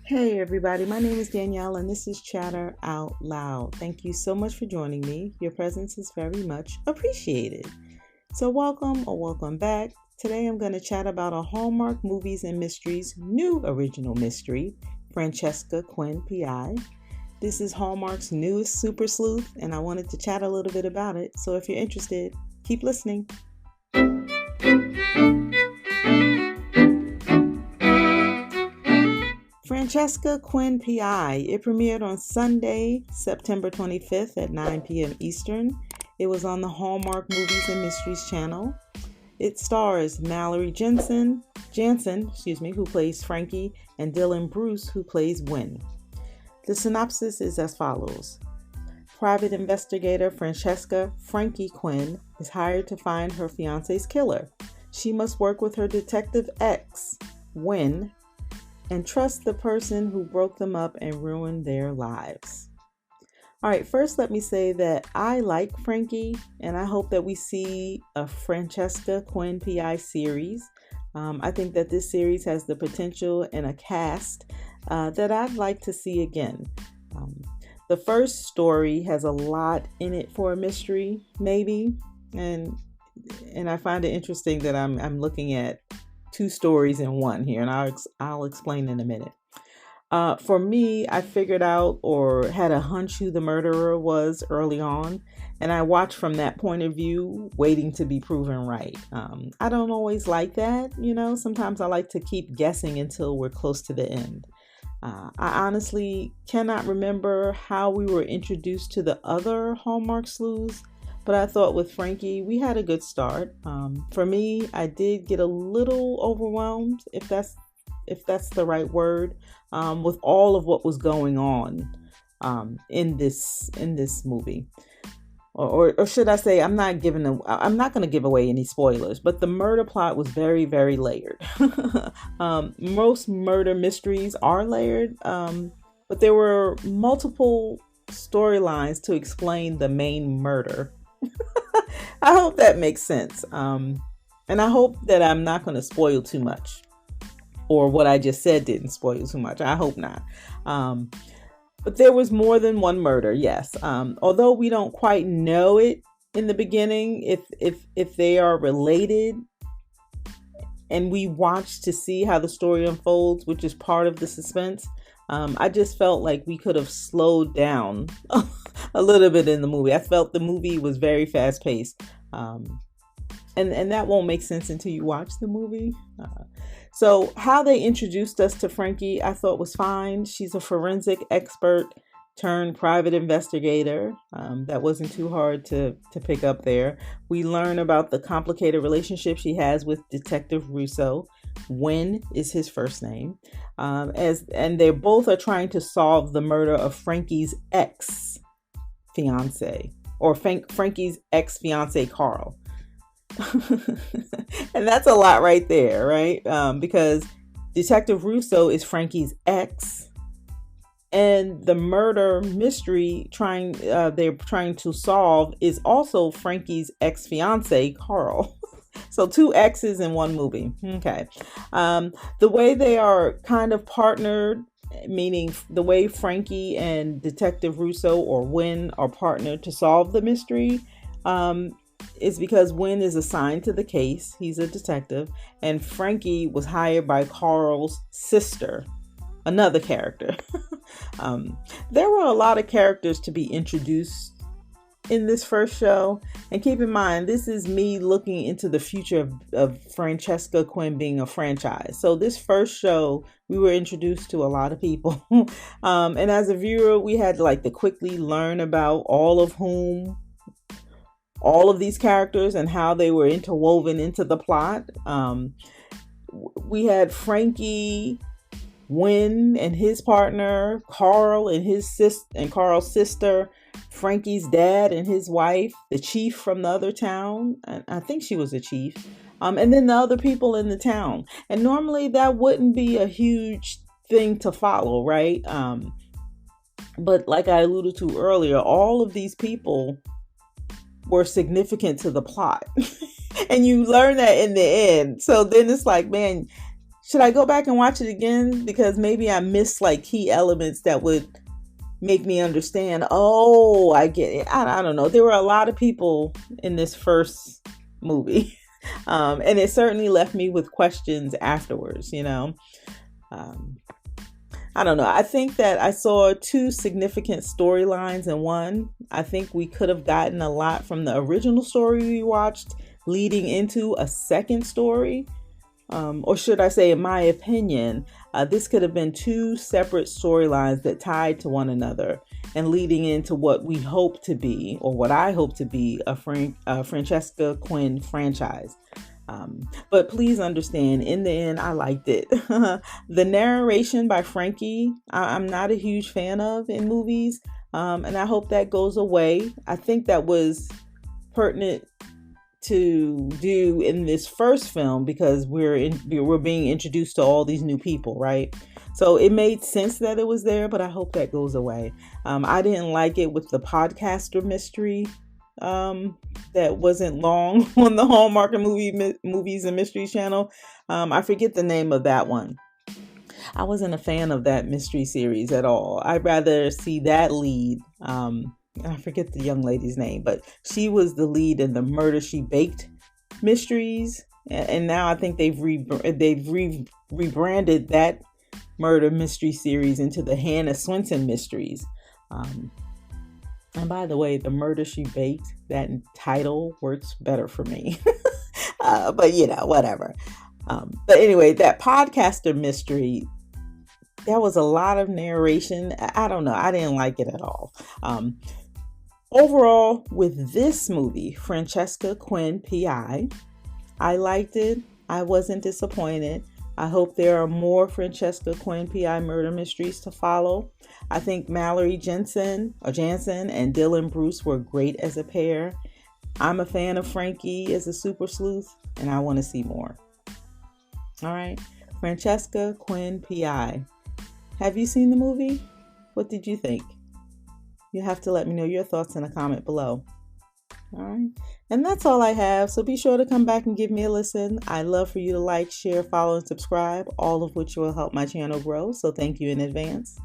Hey everybody, my name is Danielle and this is Chatter Out Loud. Thank you so much for joining me. Your presence is very much appreciated. So welcome or welcome back. Today I'm going to chat about a Hallmark Movies and Mysteries new original mystery, Francesca Quinn PI. This is Hallmark's newest super sleuth and I wanted to chat a little bit about it. So if you're interested, keep listening. Francesca Quinn PI. It premiered on Sunday, September 25th at 9 p.m. Eastern. It was on the Hallmark Movies and Mysteries channel. It stars Mallory Janson, who plays Frankie, and Dylan Bruce, who plays Wynn. The synopsis is as follows. Private investigator Francesca Frankie Quinn is hired to find her fiancé's killer. She must work with her detective ex, Wynn, and trust the person who broke them up and ruined their lives. All right, first let me say that I like Frankie, and I hope that we see a Francesca Quinn PI series. I think that this series has the potential and a cast that I'd like to see again. The first story has a lot in it for a mystery, maybe, and I find it interesting that I'm looking at two stories in one here, and I'll explain in a minute. For me, I figured out or had a hunch who the murderer was early on, and I watched from that point of view, waiting to be proven right. I don't always like that, sometimes I like to keep guessing until we're close to the end. I honestly cannot remember how we were introduced to the other Hallmark sleuths, but I thought with Frankie, we had a good start. For me, I did get a little overwhelmed, if that's the right word, with all of what was going on in this movie. Or should I say, I'm not going to give away any spoilers, but the murder plot was very, very layered. Most murder mysteries are layered, but there were multiple storylines to explain the main murder. I hope that makes sense. And I hope that I'm not going to spoil too much, or what I just said didn't spoil too much. I hope not. But there was more than one murder, yes. Although we don't quite know it in the beginning, if they are related, and we watch to see how the story unfolds, which is part of the suspense. I just felt like we could have slowed down a little bit in the movie. I felt the movie was very fast paced. And that won't make sense until you watch the movie. So how they introduced us to Frankie, I thought was fine. She's a forensic expert turned private investigator. That wasn't too hard to pick up there. We learn about the complicated relationship she has with Detective Russo. Wynn is his first name. And they both are trying to solve the murder of Frankie's ex-fiance, or Frankie's ex-fiance, Carl. And that's a lot right there, right? Because Detective Russo is Frankie's ex, and the murder mystery they're trying to solve is also Frankie's ex-fiance, Carl. So two exes in one movie. Okay. The way they are kind of partnered, meaning the way Frankie and Detective Russo or Wynn are partnered to solve the mystery, is because Wynn is assigned to the case. He's a detective, and Frankie was hired by Carl's sister, another character. There were a lot of characters to be introduced in this first show, and keep in mind, this is me looking into the future of Francesca Quinn being a franchise. So this first show, we were introduced to a lot of people, and as a viewer, we had to quickly learn about all of these characters and how they were interwoven into the plot. We had Frankie, Wynn and his partner, Carl and Carl's sister, Frankie's dad and his wife, the chief from the other town, and I think she was a chief, and then the other people in the town. And normally that wouldn't be a huge thing to follow, right? But like I alluded to earlier, all of these people were significant to the plot. And you learn that in the end. So then it's like, man, Should I go back and watch it again? Because maybe I missed like key elements that would make me understand. Oh, I get it. I don't know. There were a lot of people in this first movie. And it certainly left me with questions afterwards, I don't know. I think that I saw two significant storylines in one. I think we could have gotten a lot from the original story we watched leading into a second story. Or should I say, in my opinion, this could have been two separate storylines that tied to one another and leading into what we hope to be, or what I hope to be, a Francesca Quinn franchise. But please understand, in the end, I liked it. The narration by Frankie, I'm not a huge fan of in movies, and I hope that goes away. I think that was pertinent to do in this first film because we're being introduced to all these new people, right? So it made sense that it was there, but I hope that goes away. I didn't like it with the podcaster mystery that wasn't long on the Hallmark Movies and Mysteries channel. I forget the name of that one. I wasn't a fan of that mystery series at all. I'd rather see that lead. I forget the young lady's name, but she was the lead in the Murder She Baked mysteries, and now I think they've rebranded that murder mystery series into the Hannah Swenson mysteries. And by the way, the Murder She Baked, that title works better for me. But whatever. But anyway, that podcaster mystery, there was a lot of narration. I don't know. I didn't like it at all. Overall, with this movie, Francesca Quinn PI, I liked it. I wasn't disappointed. I hope there are more Francesca Quinn PI murder mysteries to follow. I think Mallory Janson and Dylan Bruce were great as a pair. I'm a fan of Frankie as a super sleuth, and I want to see more. All right, Francesca Quinn PI. Have you seen the movie? What did you think? You have to let me know your thoughts in a comment below. All right. And that's all I have. So be sure to come back and give me a listen. I'd love for you to like, share, follow, and subscribe, all of which will help my channel grow. So thank you in advance.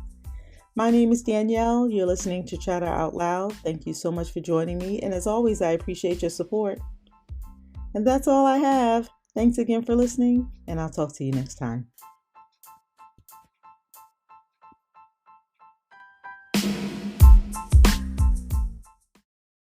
My name is Danielle. You're listening to Chatter Out Loud. Thank you so much for joining me. And as always, I appreciate your support. And that's all I have. Thanks again for listening, and I'll talk to you next time.